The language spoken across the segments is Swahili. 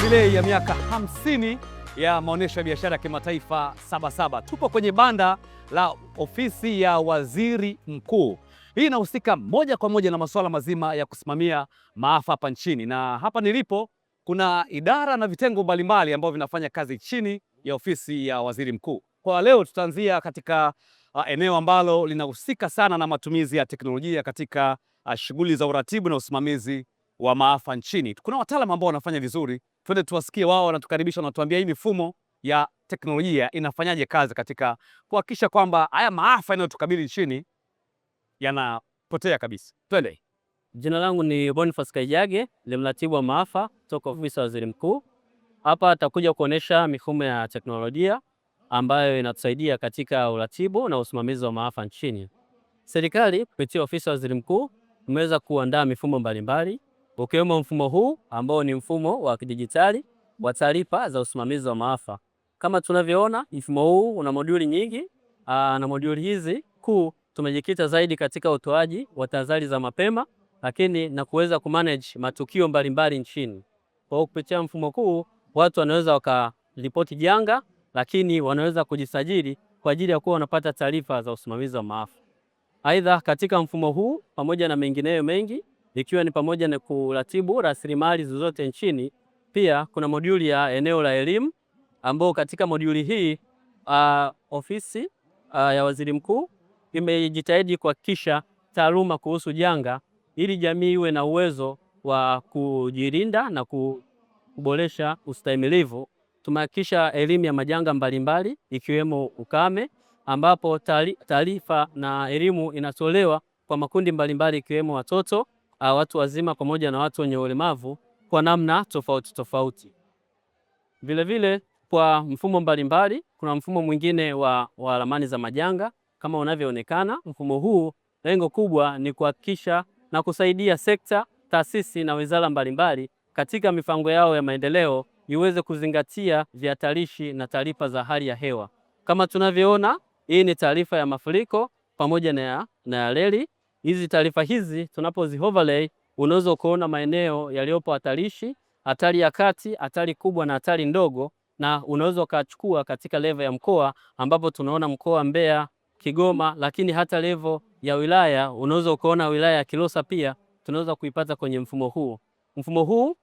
jubilei ya miaka 50 ya maonyesho ya biashara ya kimataifa Sabasaba. Tupo kwenye banda la ofisi ya waziri mkuu. Hii inahusika moja kwa moja na masuala mazima ya kusimamia maafa hapa nchini, na hapa nilipo kuna idara na vitengo mbalimbali ambavyo vinafanya kazi chini ya ofisi ya waziri mkuu. Kwa leo tutaanzia katika eneo ambalo linahusika sana na matumizi ya teknolojia katika shughuli za uratibu na usimamizi wa maafa nchini. Kuna wataalamu ambao wanafanya vizuri, twende tuwasikie wao, wanatukaribisha, wanatuambia hii mifumo ya teknolojia inafanyaje kazi katika kuhakikisha kwamba haya maafa yanayotukabili nchini yanapotea kabisa. Twende. Jina langu ni Boniface Kaijage, ni mratibu wa maafa kutoka ofisi ya waziri mkuu. Hapa atakuja kuonesha mifumo ya teknolojia ambayo inatusaidia katika uratibu na usimamizi wa maafa nchini. Serikali kupitia ofisi ya waziri mkuu imeweza kuandaa mifumo mbalimbali, ukiwemo mfumo huu ambao ni mfumo wa kidijitali wa taarifa za usimamizi wa maafa. Kama tunavyoona, mfumo huu una moduli nyingi, na moduli hizi kuu tumejikita zaidi katika utoaji wa tahadhari za mapema, lakini na kuweza kumanage matukio mbalimbali nchini. Kwa kupitia mfumo huu watu wanaweza wakaripoti janga, lakini wanaweza kujisajili kwa ajili ya kuwa wanapata taarifa za usimamizi wa maafa. Aidha, katika mfumo huu pamoja na mengineyo mengi, ikiwa ni pamoja na kuratibu rasilimali zozote nchini, pia kuna moduli ya eneo la elimu, ambao katika moduli hii ofisi ya waziri mkuu imejitahidi kuhakikisha taaluma kuhusu janga ili jamii iwe na uwezo wa kujilinda na kuboresha ustahimilivu. Tumehakikisha elimu ya majanga mbalimbali ikiwemo ukame, ambapo taarifa na elimu inatolewa kwa makundi mbalimbali ikiwemo watoto, watu wazima pamoja na watu wenye ulemavu kwa namna tofauti tofauti. Vile kwa mfumo mbalimbali kuna mfumo mwingine wa ramani za majanga kama unavyoonekana. Mfumo huu lengo kubwa ni kuhakikisha na kusaidia sekta, taasisi na wizara mbalimbali katika mipango yao ya maendeleo iweze kuzingatia vihatarishi na taarifa za hali ya hewa. Kama tunavyoona, hii ni taarifa ya mafuriko pamoja na reli. Hizi taarifa hizi tunapozi overlay, unaweza kuona maeneo yaliyopo hatarishi, hatari ya kati, hatari kubwa na hatari ndogo, na unaweza ukachukua katika level ya mkoa, ambapo tunaona mkoa wa Mbeya, Kigoma, lakini hata level ya wilaya unaweza kuona wilaya ya Kilosa pia tunaweza kuipata kwenye mfumo huu. Mfumo huu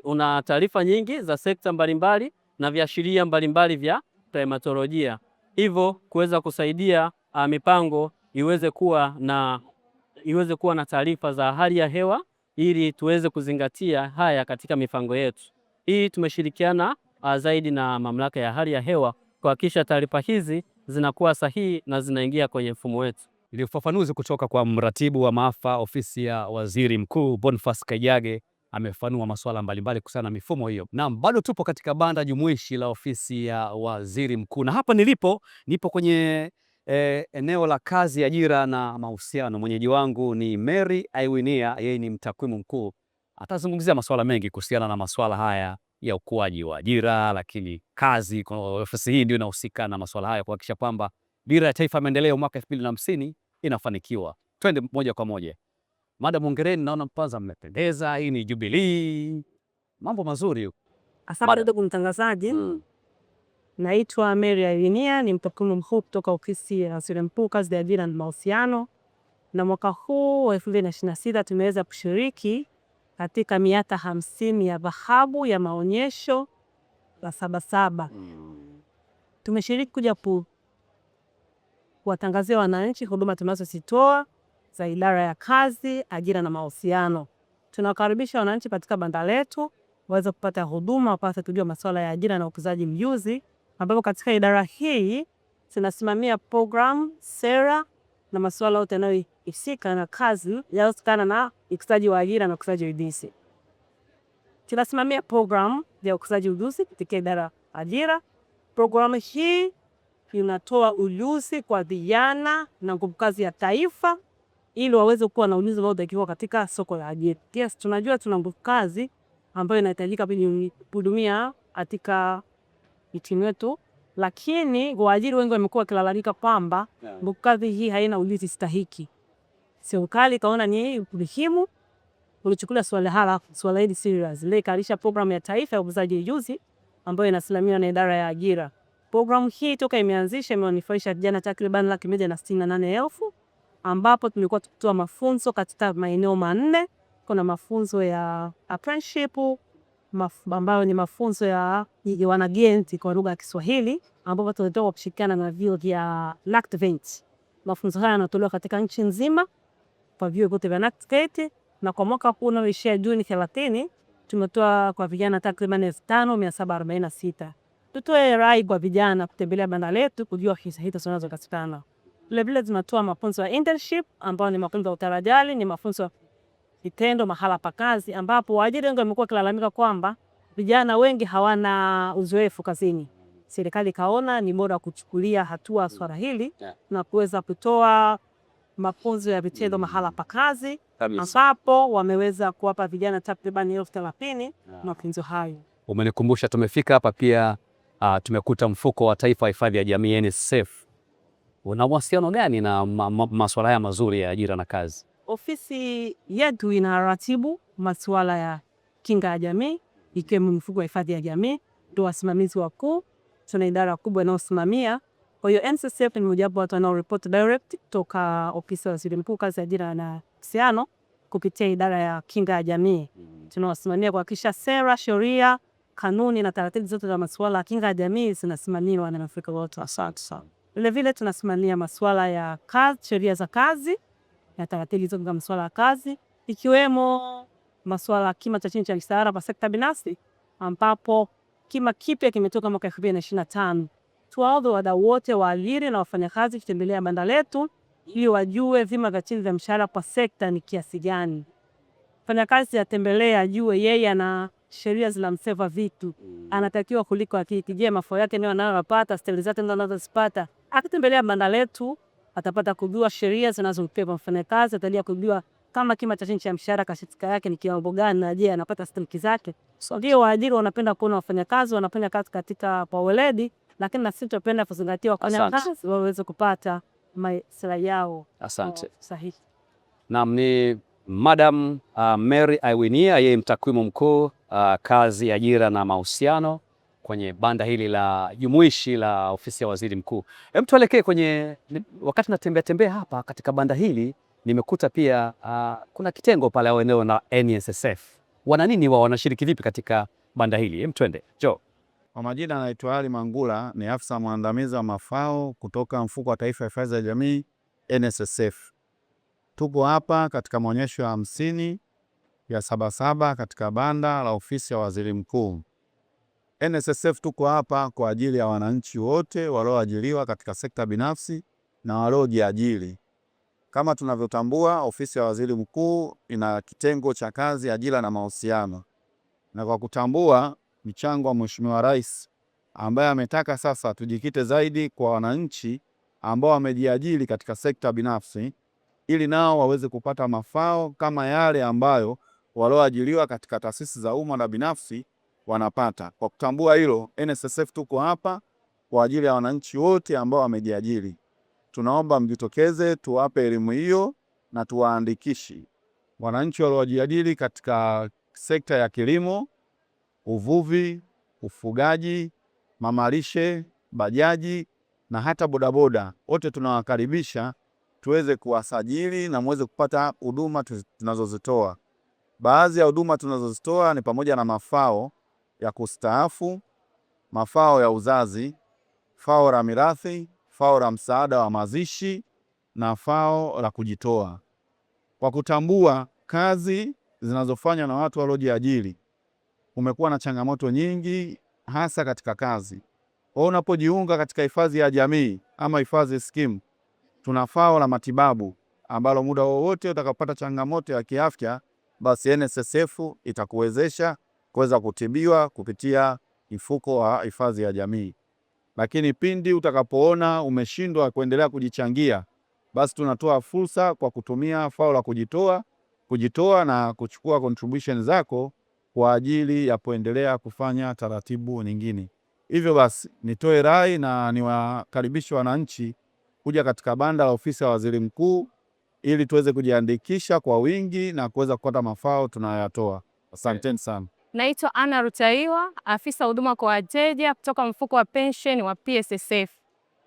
una taarifa nyingi za sekta mbalimbali na viashiria mbalimbali vya klimatolojia, hivyo kuweza kusaidia mipango iweze kuwa na taarifa za hali ya hewa ili tuweze kuzingatia haya katika mipango yetu. Hii tumeshirikiana zaidi na mamlaka ya hali ya hewa kuhakikisha taarifa hizi zinakuwa sahihi na zinaingia kwenye mfumo wetu. Ili ufafanuzi kutoka kwa mratibu wa maafa ofisi ya waziri mkuu Boniface Kaijage, amefanua masuala mbalimbali kuhusiana na mifumo hiyo. Naam, bado tupo katika banda jumuishi la ofisi ya waziri mkuu, na hapa nipo kwenye eneo la kazi, ajira na mahusiano. Mwenyeji wangu ni Mary Aiwinia, yeye ni mtakwimu mkuu. Atazungumzia masuala mengi kuhusiana na masuala haya ya ukuaji wa ajira, lakini kazi kwa ofisi hii ndio inahusika na masuala haya kuhakikisha kwamba dira ya taifa ya maendeleo mwaka 2050 inafanikiwa. Twende moja kwa moja. Madam, hongereni, naona mpanza mmependeza, hii ni jubilei. Mambo mazuri huko. Asante ndugu mtangazaji. Naitwa Mary Aiwinia, ni mtakwimu mkuu kutoka ofisi ya waziri mkuu, kazi ya ajira na mahusiano. Na mwaka huu wa 2026 tumeweza kushiriki katika miaka 50 ya dhahabu ya maonyesho la Sabasaba. Tumeshiriki kuja kuwatangazia wananchi huduma tunazozitoa za idara ya kazi, ajira na mahusiano. Tunawakaribisha wananchi katika banda letu waweze kupata huduma, wapate kujua masuala ya ajira na ukuzaji mjuzi, ambapo katika idara hii tunasimamia program, sera na masuala yote yanayohusika na kazi yanayotokana na ukuzaji wa ajira na ukuzaji ujuzi. Tunasimamia program ya ukuzaji ujuzi katika idara ajira. Programu hii inatoa ujuzi kwa vijana na nguvu kazi ya taifa ili waweze kuwa na ujuzi wao dakiwa katika soko la ajira. Yes, tunajua tuna nguvu kazi ambayo inahitajika kuhudumia katika nchi yetu, lakini waajiri wengi wamekuwa wakilalamika kwamba nguvu kazi hii haina ujuzi stahiki. Serikali kaona ni muhimu ulichukulia swala hili serious. Ile ikalisha programu ya taifa ya ukuzaji ujuzi ambayo inasimamiwa na idara ya ajira. Programu hii toka imeanzisha imewanufaisha vijana takriban 168,000 ambapo tulikuwa tukitoa mafunzo katika maeneo manne. Kuna mafunzo ya apprenticeship ambayo ni mafunzo ya wanagenzi kwa lugha ya Kiswahili ambapo tunatoa kushirikiana na vyuo vya NACTVET. Mafunzo haya yanatolewa katika nchi nzima kwa vyuo vyote vya NACTVET, na kwa mwaka huu unaoishia Juni 30 tumetoa kwa vijana takriban 5746. Tutoe rai kwa vijana kutembelea banda letu kujua fursa hizo zinazopatikana. Vile tunatoa mafunzo ya internship ambayo ni mafunzo ya utarajali, ni mafunzo vitendo mahala pa kazi, ambapo waajiri wengi wamekuwa kilalamika kwamba vijana wengi hawana uzoefu kazini. Serikali kaona ni bora kuchukulia hatua swala hili na kuweza kutoa mafunzo ya vitendo mahala pa kazi, ambapo wameweza kuwapa vijana takriban 30,000 mafunzo hayo. Umenikumbusha tumefika hapa pia tumekuta mfuko wa taifa wa hifadhi ya jamii NSSF. Una uhusiano gani na masuala haya mazuri ya ajira na kazi? Ofisi yetu inaratibu masuala ya kinga ya jamii ikiwemo mfuko wa hifadhi ya jamii, ndio wasimamizi wakuu. Tuna idara kubwa inayosimamia. Kwa hiyo NSSF ni mojawapo watu wanao report direct kutoka ofisi ya waziri mkuu kazi, ajira na uhusiano kupitia idara ya kinga ya jamii. Tunawasimamia kuhakikisha sera, sheria, kanuni na taratibu zote za masuala ya kinga ya jamii zinasimamiwa na Afrika wote. Asante sana. Vile tunasimamia masuala ya kazi, sheria za kazi na taratibu zote za masuala ya kazi, ikiwemo masuala ya kima cha chini cha mshahara kwa sekta binafsi, ambapo kima kipya kimetoka mwaka 2025. Tuwaombe wadau wote waajiri na wafanyakazi kutembelea banda letu ili wajue vima vya chini vya mshahara kwa sekta ni kiasi gani. Mfanyakazi atembelea ajue yeye ana sheria zinamseva vitu, anatakiwa kuliko akiki. Je, mafao yake ndio anayopata, stahili zake ndio anazozipata? Akitembelea banda letu atapata kujua sheria zinazompewa mfanyakazi, atajua kujua kama kima cha chini cha mshahara katika yake ni kiwango gani, na je anapata stahiki zake. So ndio waajiri wanapenda kuona wafanyakazi wanafanya kazi katika kwa weledi, lakini na sisi tunapenda kuzingatia wafanyakazi waweze kupata maslahi yao. Asante. Sahihi. Naam, ni Madam Mary Iwinia, yeye mtakwimu mkuu kazi, ajira na mahusiano kwenye banda hili la jumuishi la ofisi ya waziri mkuu. Hem, tuelekee kwenye, wakati natembea hapa katika banda hili nimekuta pia kuna kitengo pale au eneo la NSSF. Wana nini wao, wanashiriki vipi katika banda hili? Hem, twende. Jo. Kwa majina anaitwa Ali Mangula, ni afisa mwandamizi wa mafao kutoka mfuko wa taifa wa hifadhi ya jamii NSSF. Tupo hapa katika maonyesho ya 50 ya Sabasaba katika banda la ofisi ya waziri mkuu. NSSF tuko hapa kwa ajili ya wananchi wote walioajiriwa katika sekta binafsi na waliojiajiri. Kama tunavyotambua, ofisi ya waziri mkuu ina kitengo cha kazi, ajira na mahusiano. Na kwa kutambua michango wa Mheshimiwa Rais ambaye ametaka sasa tujikite zaidi kwa wananchi ambao wamejiajiri katika sekta binafsi ili nao waweze kupata mafao kama yale ambayo walioajiriwa katika taasisi za umma na binafsi wanapata. Kwa kutambua hilo, NSSF tuko hapa kwa ajili ya wananchi wote ambao wamejiajiri. Tunaomba mjitokeze, tuwape elimu hiyo na tuwaandikishi wananchi waliojiajiri katika sekta ya kilimo, uvuvi, ufugaji, mamalishe, bajaji na hata bodaboda. Wote tunawakaribisha tuweze kuwasajili na muweze kupata huduma tunazozitoa. Baadhi ya huduma tunazozitoa ni pamoja na mafao ya kustaafu, mafao ya uzazi, fao la mirathi, fao la msaada wa mazishi na fao la kujitoa. Kwa kutambua kazi zinazofanywa na watu waliojiajiri, kumekuwa na changamoto nyingi hasa katika kazi. Unapojiunga katika hifadhi ya jamii ama hifadhi skimu, tuna fao la matibabu ambalo muda wowote utakapata changamoto ya kiafya, basi NSSF itakuwezesha kuweza kutibiwa kupitia mfuko wa hifadhi ya jamii. Lakini pindi utakapoona umeshindwa kuendelea kujichangia, basi tunatoa fursa kwa kutumia fao la kujitoa na kuchukua contribution zako kwa ajili ya kuendelea kufanya taratibu nyingine. Hivyo basi nitoe rai na niwakaribishe wananchi kuja katika banda la ofisi ya waziri mkuu ili tuweze kujiandikisha kwa wingi na kuweza kupata mafao tunayoyatoa. Asanteni sana. Naitwa Anna Rutaiwa, afisa huduma kwa wateja kutoka mfuko wa pension wa PSSF.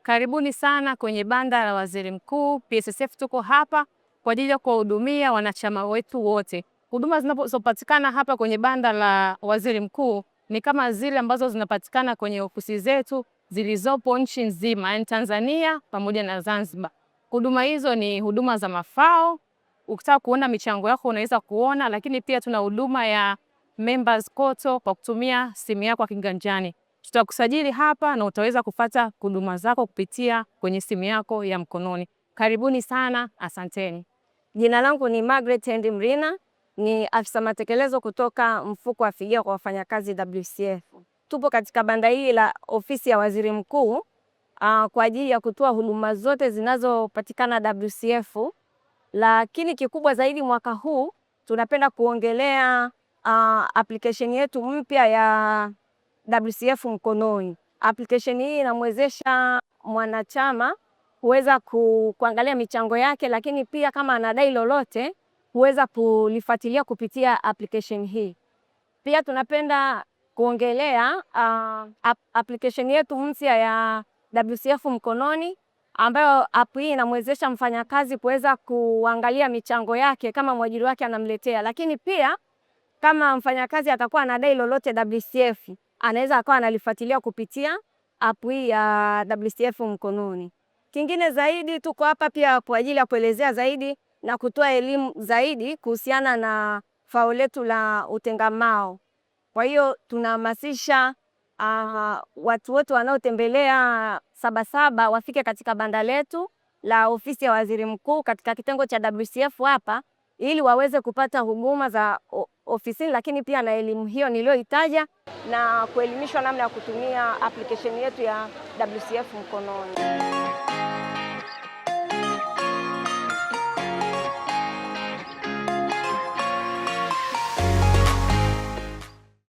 Karibuni sana kwenye banda la Waziri Mkuu. PSSF tuko hapa kwa ajili ya kuwahudumia wanachama wetu wote. Huduma zinazopatikana hapa kwenye banda la Waziri Mkuu ni kama zile ambazo zinapatikana kwenye ofisi zetu zilizopo nchi nzima, yani Tanzania pamoja na Zanzibar. Huduma hizo ni huduma za mafao. Ukitaka kuona michango yako unaweza kuona, lakini pia tuna huduma ya members koto kwa kutumia simu yako ya kiganjani. Tutakusajili hapa na utaweza kupata huduma zako kupitia kwenye simu yako ya mkononi. Karibuni sana, asanteni. Jina langu ni Margaret Henry Mrina, ni afisa matekelezo kutoka mfuko wa fidia kwa wafanyakazi WCF. Tupo katika banda hili la ofisi ya Waziri Mkuu kwa ajili ya kutoa huduma zote zinazopatikana WCF, lakini kikubwa zaidi mwaka huu tunapenda kuongelea application yetu mpya ya WCF mkononi. Application hii inamwezesha mwanachama kuweza kuangalia michango yake, lakini pia kama anadai lolote huweza kulifuatilia kupitia application hii. Pia tunapenda kuongelea application yetu mpya ya WCF mkononi, ambayo app hii inamwezesha mfanyakazi kuweza kuangalia michango yake kama mwajiri wake anamletea, lakini pia kama mfanyakazi atakuwa anadai lolote WCF, anaweza akawa analifuatilia kupitia app hii ya WCF mkononi. Kingine zaidi, tuko hapa pia kwa ajili ya kuelezea zaidi na kutoa elimu zaidi kuhusiana na fao letu la utengamao. Kwa hiyo tunahamasisha watu wote wanaotembelea Sabasaba wafike katika banda letu la ofisi ya Waziri Mkuu katika kitengo cha WCF hapa, ili waweze kupata huduma za ofisini, lakini pia na elimu hiyo niliyoitaja na kuelimishwa namna ya kutumia application yetu ya WCF mkononi.